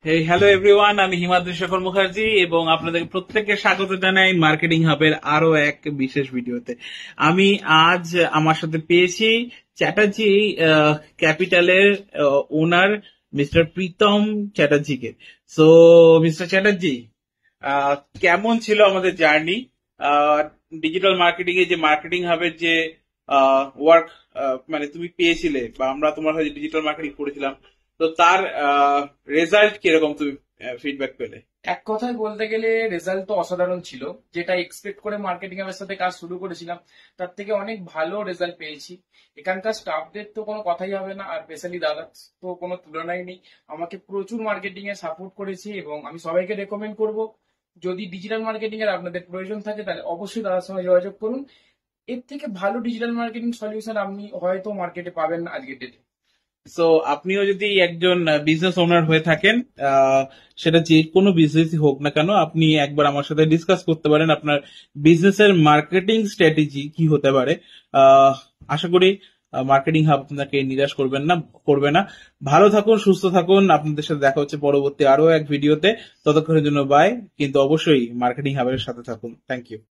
Hello everyone, আমি হিমাদ্রি শেখর মুখার্জি এবং আপনাদের প্রত্যেককে স্বাগত জানাই মার্কেটিং হাবের আরো এক বিশেষ ভিডিওতে। আমি আজ আমার সাথে পেয়েছি চ্যাটার্জি ক্যাপিটালের ওনার মিস্টার প্রীতম চ্যাটার্জিকে। সো মিস্টার চ্যাটার্জি, আহ, কেমন ছিল আমাদের জার্নি ডিজিটাল মার্কেটিং এ, যে মার্কেটিং হাবের যে ওয়ার্ক মানে তুমি পেয়েছিলে বা আমরা তোমার কাছে ডিজিটাল মার্কেটিং করেছিলাম, তো তার রেজাল্ট কিরকম তুমি ফিডব্যাক পেলে? এক কথায় বলতে গেলে রেজাল্ট তো অসাধারণ ছিল। যেটা এক্সপেক্ট করে মার্কেটিং এর সাথে কাজ শুরু করেছিলাম তার থেকে অনেক ভালো রেজাল্ট পেয়েছি। এখানকার স্টাফদের তো কোনো কথাই হবে না, আর স্পেশালি দাদা তো কোনো তুলনাই নেই। আমাকে প্রচুর মার্কেটিং এ সাপোর্ট করেছি এবং আমি সবাইকে রেকমেন্ড করব, যদি ডিজিটাল মার্কেটিং এর আপনাদের প্রয়োজন থাকে তাহলে অবশ্যই দাদার সঙ্গে যোগাযোগ করুন। এর থেকে ভালো ডিজিটাল মার্কেটিং সলিউশন আপনি হয়তো মার্কেটে পাবেন না আজকের ডেটে। সো আপনিও যদি একজন বিজনেস ওনার হয়ে থাকেন, সেটা যে কোনো বিজনেসই হোক না কেন, আপনি একবার আমার সাথে ডিসকাস করতে পারেন আপনার বিজনেসের মার্কেটিং স্ট্র্যাটেজি কি হতে পারে। আশা করি মার্কেটিং হাব আপনাকে নিরাশ করবে না। ভালো থাকুন, সুস্থ থাকুন। আপনাদের সাথে দেখা হচ্ছে পরবর্তী আরো এক ভিডিওতে। ততক্ষণের জন্য বাই, কিন্তু অবশ্যই মার্কেটিং হাবের সাথে থাকুন। Thank you.